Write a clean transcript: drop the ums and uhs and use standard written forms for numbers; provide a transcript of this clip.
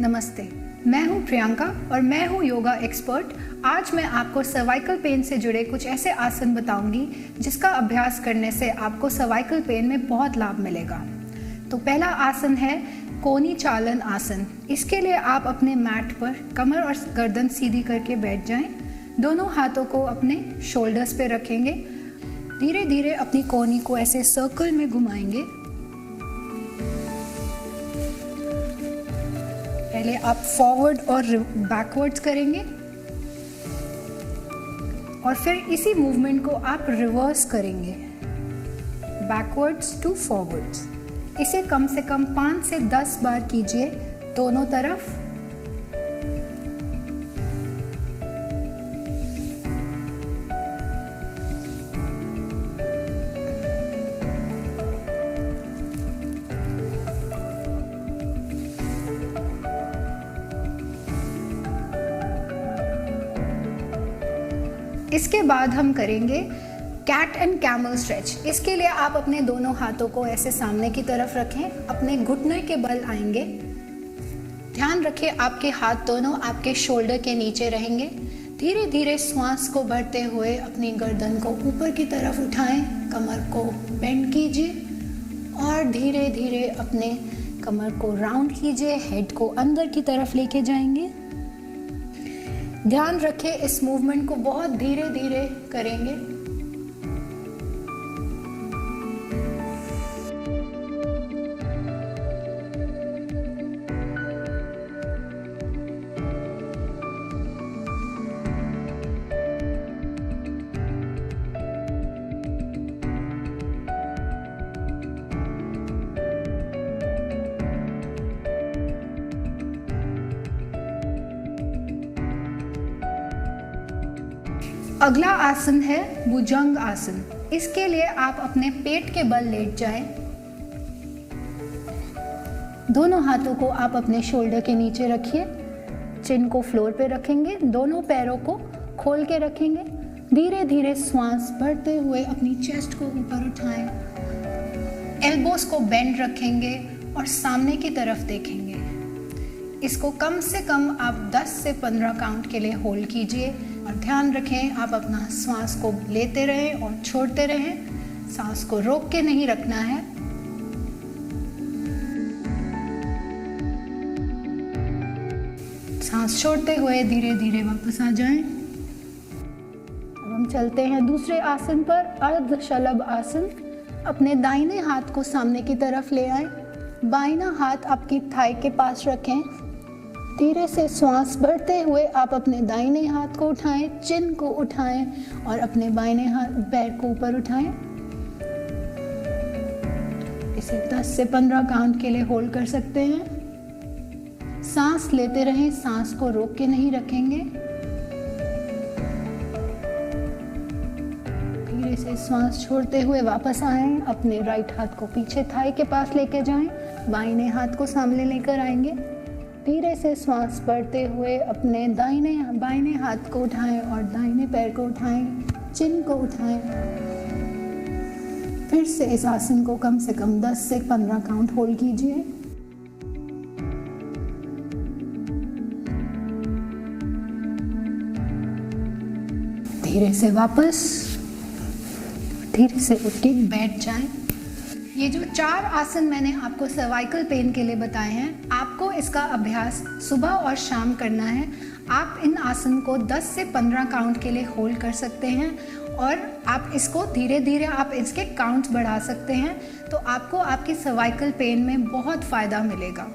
नमस्ते, मैं हूं प्रियंका और मैं हूं योगा एक्सपर्ट। आज मैं आपको सर्वाइकल पेन से जुड़े कुछ ऐसे आसन बताऊंगी जिसका अभ्यास करने से आपको सर्वाइकल पेन में बहुत लाभ मिलेगा। तो पहला आसन है कोनी चालन आसन। इसके लिए आप अपने मैट पर कमर और गर्दन सीधी करके बैठ जाएं। दोनों हाथों को अपने शोल्डर्स पे रखेंगे। धीरे धीरे अपनी कोनी को ऐसे सर्कल में घुमाएंगे। पहले आप फॉरवर्ड और बैकवर्ड्स करेंगे और फिर इसी मूवमेंट को आप रिवर्स करेंगे, बैकवर्ड्स टू फॉरवर्ड्स। इसे कम से कम 5 से 10 बार कीजिए दोनों तरफ। इसके बाद हम करेंगे कैट एंड कैमल स्ट्रेच। इसके लिए आप अपने दोनों हाथों को ऐसे सामने की तरफ रखें, अपने घुटने के बल आएंगे। ध्यान रखें आपके हाथ दोनों आपके शोल्डर के नीचे रहेंगे। धीरे धीरे श्वास को भरते हुए अपनी गर्दन को ऊपर की तरफ उठाएं, कमर को बेंड कीजिए और धीरे धीरे अपने कमर को राउंड कीजिए, हेड को अंदर की तरफ लेके जाएंगे। ध्यान रखें इस मूवमेंट को बहुत धीरे धीरे करेंगे। अगला आसन है भुजंग आसन। इसके लिए आप अपने पेट के बल लेट जाएं। दोनों हाथों को आप अपने शोल्डर के नीचे रखिए, चिन को फ्लोर पे रखेंगे, दोनों पैरों को खोल के रखेंगे। धीरे धीरे श्वास भरते हुए अपनी चेस्ट को ऊपर उठाएं, एल्बोस को बेंड रखेंगे और सामने की तरफ देखेंगे। इसको कम से कम आप 10 से 15 काउंट के लिए होल्ड कीजिए और ध्यान रखें आप अपना श्वास को लेते रहें और छोड़ते रहें। सांस को रोक के नहीं रखना है। सांस छोड़ते हुए धीरे धीरे वापस आ जाएं। अब हम चलते हैं दूसरे आसन पर, अर्ध शलभ आसन। अपने दाहिने हाथ को सामने की तरफ ले आएं, बाइना हाथ आपकी थाई के पास रखें। धीरे से श्वास भरते हुए आप अपने दाहिने हाथ को उठाएं, चिन को उठाएं और अपने बाइने हाथ पैर को ऊपर उठाएं। इसे 10 से 15 काउंट के लिए होल्ड कर सकते हैं। सांस लेते रहें, सांस को रोक के नहीं रखेंगे। धीरे से श्वास छोड़ते हुए वापस आएं, अपने राइट हाथ को पीछे थाई के पास लेके जाएं, बाइने हाथ को सामने लेकर आएंगे। धीरे से श्वास भरते हुए अपने बाइने हाथ को उठाएं और दाहिने पैर को उठाएं, चिन को उठाएं। फिर से इस आसन को कम से कम 10 से 15 काउंट होल्ड कीजिए। धीरे से वापस, धीरे से उठ के बैठ जाएं। ये जो 4 आसन मैंने आपको सर्वाइकल पेन के लिए बताए हैं, आपको इसका अभ्यास सुबह और शाम करना है। आप इन आसन को 10 से 15 काउंट के लिए होल्ड कर सकते हैं और आप इसको धीरे धीरे आप इसके काउंट्स बढ़ा सकते हैं। तो आपको आपकी सर्वाइकल पेन में बहुत फ़ायदा मिलेगा।